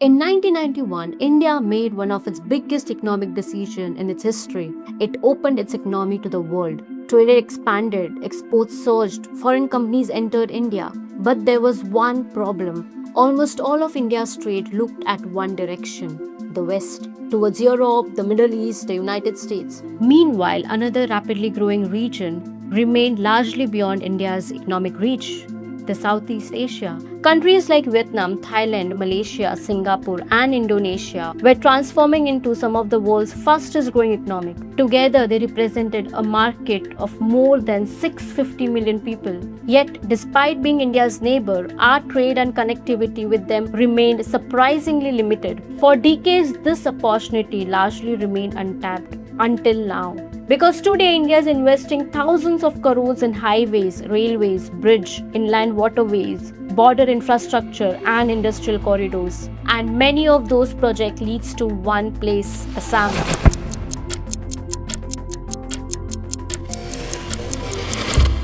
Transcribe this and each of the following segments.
In 1991, India made one of its biggest economic decisions in its history. It opened its economy to the world. Trade expanded, exports surged, foreign companies entered India. But there was one problem. Almost all of India's trade looked at one direction, the West, towards Europe, the Middle East, the United States. Meanwhile, another rapidly growing region remained largely beyond India's economic reach, the Southeast Asia. Countries like Vietnam, Thailand, Malaysia, Singapore, and Indonesia were transforming into some of the world's fastest growing economies. Together, they represented a market of more than 650 million people. Yet, despite being India's neighbor, our trade and connectivity with them remained surprisingly limited. For decades, this opportunity largely remained untapped until now. Because today India is investing thousands of crores in highways, railways, bridge, inland waterways, border infrastructure and industrial corridors. And many of those projects leads to one place, Assam.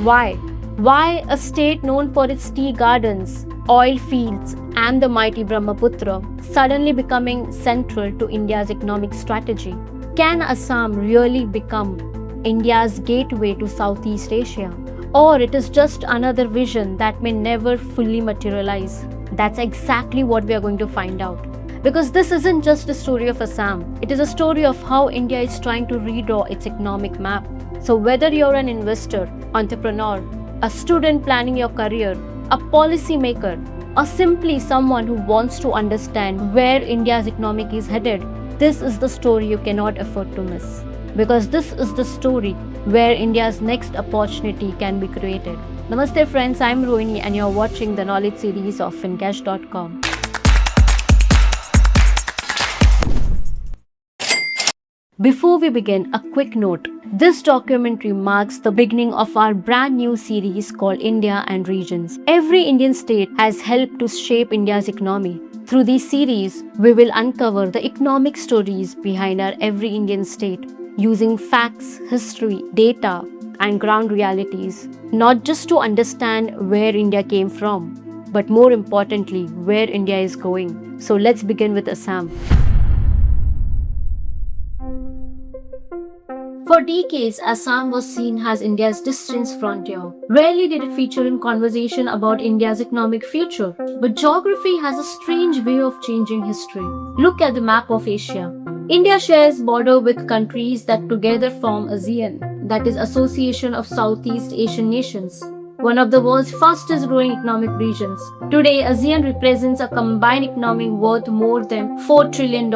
Why? Why a state known for its tea gardens, oil fields and the mighty Brahmaputra suddenly becoming central to India's economic strategy? Can Assam really become India's gateway to Southeast Asia? Or it is just another vision that may never fully materialize? That's exactly what we are going to find out. Because this isn't just a story of Assam, it is a story of how India is trying to redraw its economic map. So whether you're an investor, entrepreneur, a student planning your career, a policymaker, or simply someone who wants to understand where India's economic is headed, this is the story you cannot afford to miss. Because this is the story where India's next opportunity can be created. Namaste friends, I'm Rohini and you're watching the knowledge series of fincash.com. Before we begin, a quick note. This documentary marks the beginning of our brand new series called India and Regions. Every Indian state has helped to shape India's economy. Through this series, we will uncover the economic stories behind our every Indian state, using facts, history, data, and ground realities, not just to understand where India came from, but more importantly, where India is going. So let's begin with Assam. For decades, Assam was seen as India's distant frontier. Rarely did it feature in conversation about India's economic future. But geography has a strange way of changing history. Look at the map of Asia. India shares border with countries that together form ASEAN, that is Association of Southeast Asian Nations, one of the world's fastest growing economic regions. Today, ASEAN represents a combined economy worth more than $4 trillion.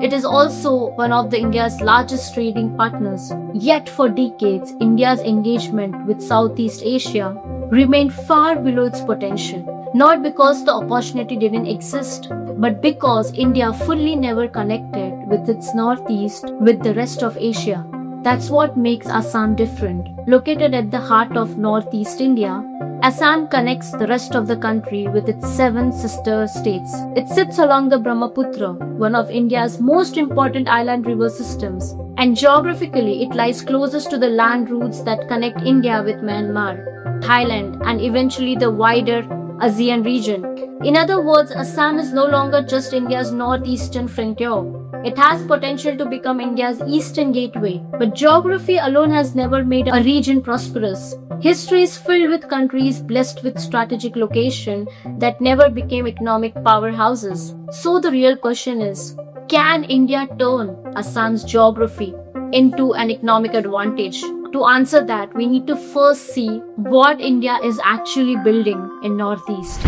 It is also one of India's largest trading partners. Yet for decades, India's engagement with Southeast Asia remained far below its potential. Not because the opportunity didn't exist, but because India fully never connected with its northeast with the rest of Asia. That's what makes Assam different. Located at the heart of northeast India, Assam connects the rest of the country with its 7 sister states. It sits along the Brahmaputra, one of India's most important island river systems, and geographically it lies closest to the land routes that connect India with Myanmar, Thailand, and eventually the wider ASEAN region. In other words, Assam is no longer just India's northeastern frontier. It has potential to become India's eastern gateway, but geography alone has never made a region prosperous. History is filled with countries blessed with strategic location that never became economic powerhouses. So the real question is, can India turn Assam's geography into an economic advantage? To answer that, we need to first see what India is actually building in Northeast.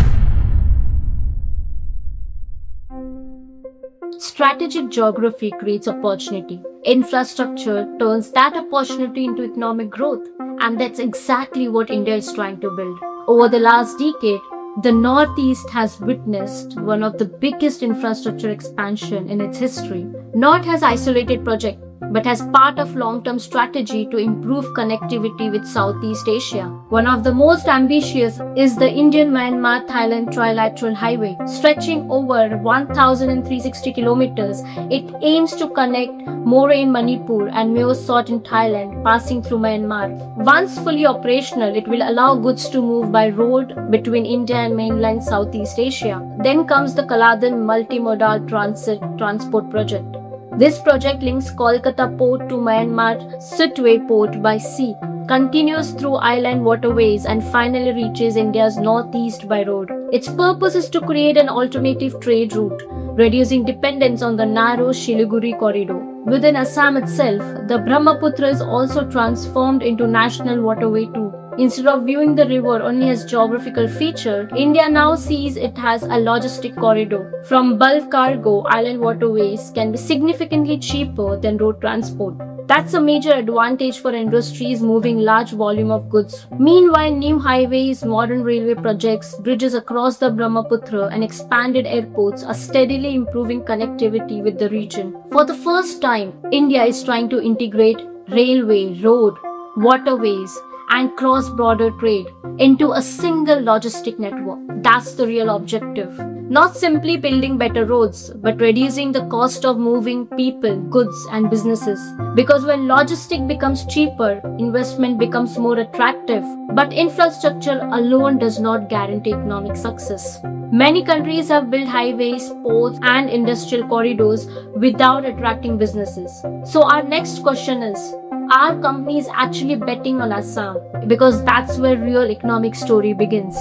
Strategic geography creates opportunity. Infrastructure turns that opportunity into economic growth. And that's exactly what India is trying to build. Over the last decade, the Northeast has witnessed one of the biggest infrastructure expansion in its history. Not as isolated project, but as part of long-term strategy to improve connectivity with Southeast Asia. One of the most ambitious is the Indian-Myanmar-Thailand Trilateral Highway. Stretching over 1,360 kilometers, it aims to connect Moray in Manipur and Meo Sot in Thailand, passing through Myanmar. Once fully operational, it will allow goods to move by road between India and mainland Southeast Asia. Then comes the Kaladan Multimodal Transport Project. This project links Kolkata port to Myanmar Sitwe port by sea, continues through island waterways and finally reaches India's northeast by road. Its purpose is to create an alternative trade route, reducing dependence on the narrow Siliguri corridor. Within Assam itself, the Brahmaputra is also transformed into national waterway too. Instead of viewing the river only as geographical feature, India now sees it as a logistic corridor. From bulk cargo, island waterways can be significantly cheaper than road transport. That's a major advantage for industries moving large volume of goods. Meanwhile, new highways, modern railway projects, bridges across the Brahmaputra and expanded airports are steadily improving connectivity with the region. For the first time, India is trying to integrate railway, road, waterways, and cross-border trade into a single logistic network. That's the real objective. Not simply building better roads, but reducing the cost of moving people, goods, and businesses. Because when logistics becomes cheaper, investment becomes more attractive. But infrastructure alone does not guarantee economic success. Many countries have built highways, ports, and industrial corridors without attracting businesses. So our next question is, are companies actually betting on Assam? Because that's where real economic story begins.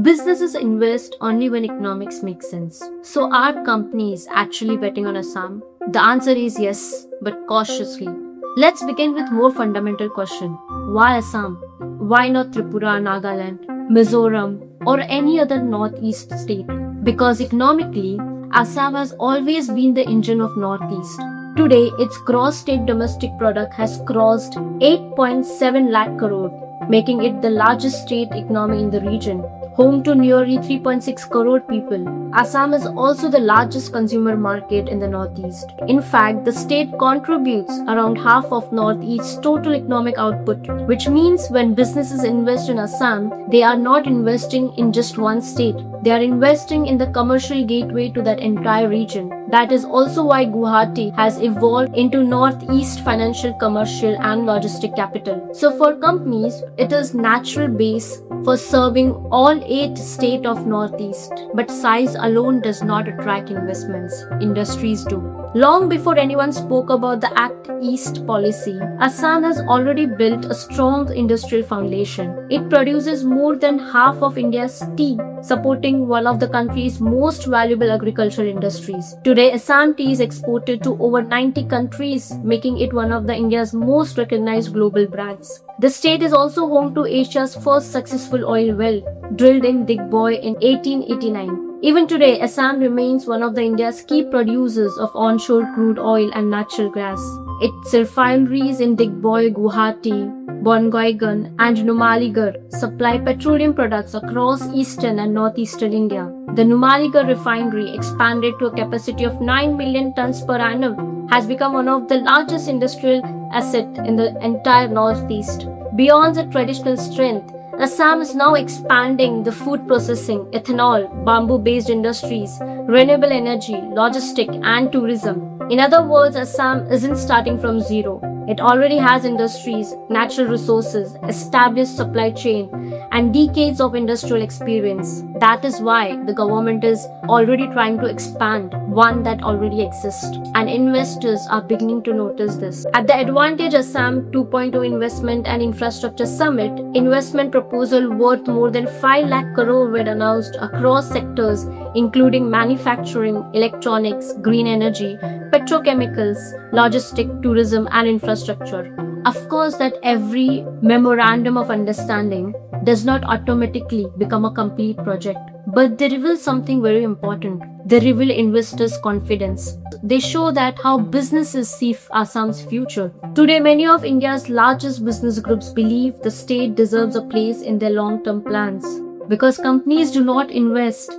Businesses invest only when economics make sense. So are companies actually betting on Assam? The answer is yes, but cautiously. Let's begin with more fundamental question. Why Assam? Why not Tripura, Nagaland, Mizoram, or any other northeast state? Because economically, Assam has always been the engine of Northeast. Today, its gross state domestic product has crossed 8.7 lakh crore, making it the largest state economy in the region. Home to nearly 3.6 crore people, Assam is also the largest consumer market in the Northeast. In fact, the state contributes around half of Northeast's total economic output, which means when businesses invest in Assam, they are not investing in just one state. They are investing in the commercial gateway to that entire region. That is also why Guwahati has evolved into Northeast financial, commercial, and logistic capital. So for companies, it is natural base for serving all 8 states of Northeast. But size alone does not attract investments. Industries do. Long before anyone spoke about the Act East policy, Assam has already built a strong industrial foundation. It produces more than half of India's tea, supporting one of the country's most valuable agricultural industries. Today, Assam tea is exported to over 90 countries, making it one of India's most recognized global brands. The state is also home to Asia's first successful oil well, drilled in Digboi in 1889. Even today, Assam remains one of India's key producers of onshore crude oil and natural gas. Its refineries in Digboi, Guwahati, Bongaigaon, and Numaligarh supply petroleum products across eastern and northeastern India. The Numaligarh refinery, expanded to a capacity of 9 million tons per annum, has become one of the largest industrial assets in the entire northeast. Beyond the traditional strength, Assam is now expanding the food processing, ethanol, bamboo-based industries, renewable energy, logistics, and tourism. In other words, Assam isn't starting from zero. It already has industries, natural resources, established supply chain, and decades of industrial experience. That is why the government is already trying to expand one that already exists, and investors are beginning to notice this. At the Advantage Assam 2.0 Investment and Infrastructure Summit, investment proposal worth more than 5 lakh crore were announced across sectors including manufacturing, electronics, green energy, petrochemicals, logistics, tourism, and infrastructure. Of course, that every memorandum of understanding does not automatically become a complete project, but they reveal something very important. They reveal investors' confidence. They show that how businesses see Assam's future. Today, many of India's largest business groups believe the state deserves a place in their long-term plans, because companies do not invest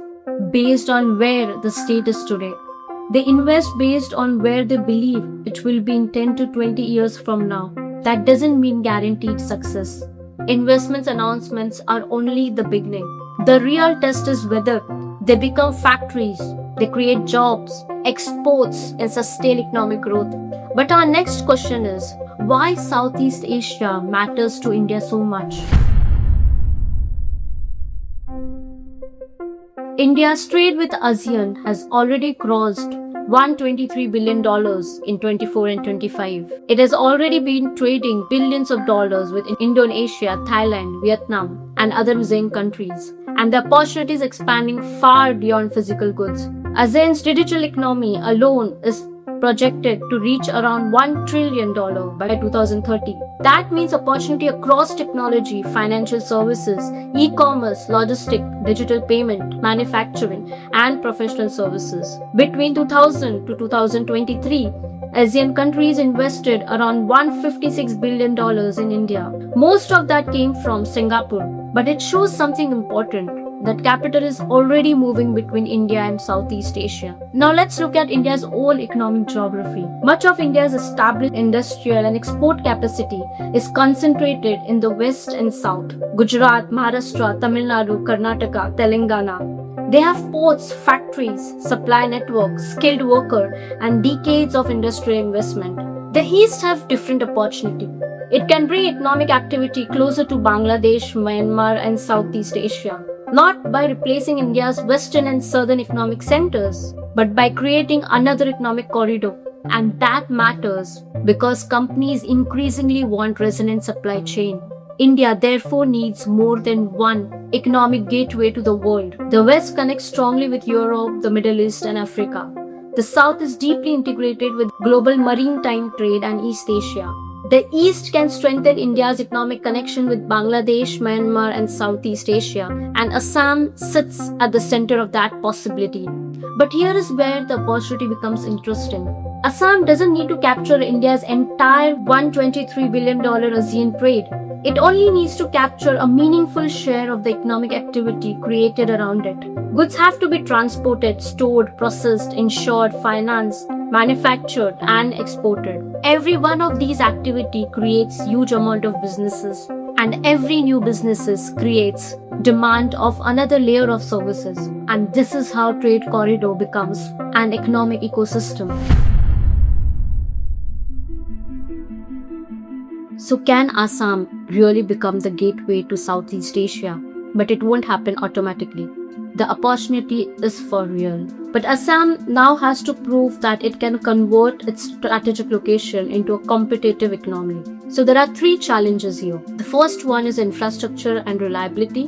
based on where the state is today. They invest based on where they believe it will be in 10 to 20 years from now. That doesn't mean guaranteed success. Investments announcements are only the beginning. The real test is whether they become factories, they create jobs, exports, and sustain economic growth. But our next question is why Southeast Asia matters to India so much? India's trade with ASEAN has already crossed $123 billion in 24 and 25. It has already been trading billions of dollars with Indonesia, Thailand, Vietnam, and other ASEAN countries. And the opportunity is expanding far beyond physical goods. ASEAN's digital economy alone is projected to reach around $1 trillion by 2030. That means opportunity across technology, financial services, e-commerce, logistics, digital payment, manufacturing, and professional services. Between 2000 to 2023, ASEAN countries invested around $156 billion in India. Most of that came from Singapore, but it shows something important, that capital is already moving between India and Southeast Asia. Now let's look at India's whole economic geography. Much of India's established industrial and export capacity is concentrated in the west and south. Gujarat, Maharashtra, Tamil Nadu, Karnataka, Telangana. They have ports, factories, supply networks, skilled workers, and decades of industrial investment. The east have different opportunity. It can bring economic activity closer to Bangladesh, Myanmar, and Southeast Asia. Not by replacing India's western and southern economic centers, but by creating another economic corridor. And that matters because companies increasingly want resilient supply chain. India therefore needs more than one economic gateway to the world. The West connects strongly with Europe, the Middle East, and Africa. The South is deeply integrated with global maritime trade and East Asia. The East can strengthen India's economic connection with Bangladesh, Myanmar, and Southeast Asia, and Assam sits at the center of that possibility. But here is where the opportunity becomes interesting. Assam doesn't need to capture India's entire $123 billion ASEAN trade. It only needs to capture a meaningful share of the economic activity created around it. Goods have to be transported, stored, processed, insured, financed, manufactured, and exported. Every one of these activities creates huge amount of businesses, and every new businesses creates demand of another layer of services. And this is how trade corridor becomes an economic ecosystem. So can Assam really become the gateway to Southeast Asia? But it won't happen automatically. The opportunity is for real. But Assam now has to prove that it can convert its strategic location into a competitive economy. So there are three challenges here. The first one is infrastructure and reliability.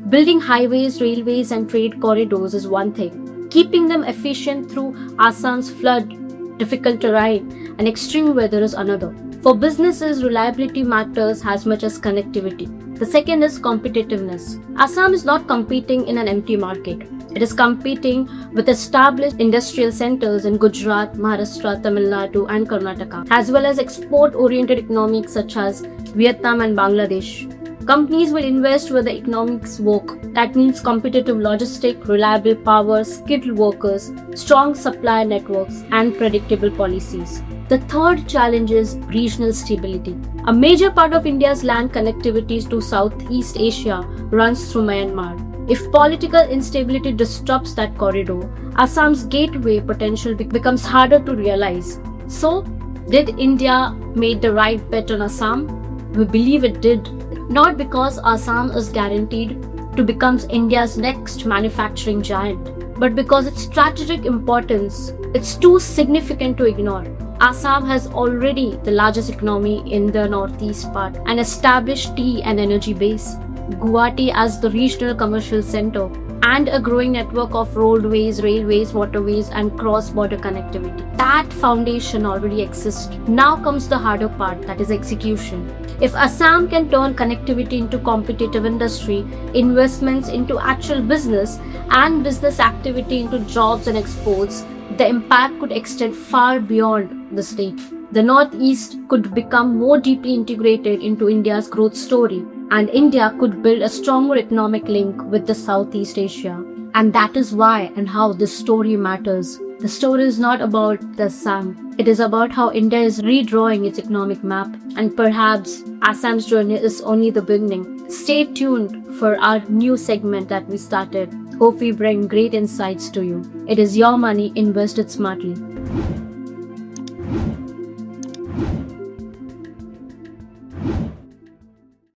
Building highways, railways, and trade corridors is one thing. Keeping them efficient through Assam's flood, difficult terrain, and extreme weather is another. For businesses, reliability matters as much as connectivity. The second is competitiveness. Assam is not competing in an empty market. It is competing with established industrial centers in Gujarat, Maharashtra, Tamil Nadu, and Karnataka, as well as export-oriented economies such as Vietnam and Bangladesh. Companies will invest where the economics work. That means competitive logistics, reliable power, skilled workers, strong supply networks, and predictable policies. The third challenge is regional stability. A major part of India's land connectivity to Southeast Asia runs through Myanmar. If political instability disrupts that corridor, Assam's gateway potential becomes harder to realize. So, did India make the right bet on Assam? We believe it did. Not because Assam is guaranteed to become India's next manufacturing giant, but because its strategic importance is too significant to ignore. Assam has already the largest economy in the northeast part, an established tea and energy base, Guwahati as the regional commercial center, and a growing network of roadways, railways, waterways, and cross-border connectivity. That foundation already exists. Now comes the harder part, that is execution. If Assam can turn connectivity into competitive industry, investments into actual business, and business activity into jobs and exports, the impact could extend far beyond the state. The Northeast could become more deeply integrated into India's growth story, and India could build a stronger economic link with the Southeast Asia. And that is why and how this story matters. The story is not about the Assam. It is about how India is redrawing its economic map, and perhaps Assam's journey is only the beginning. Stay tuned for our new segment that we started. Hope we bring great insights to you. It is your money invested smartly.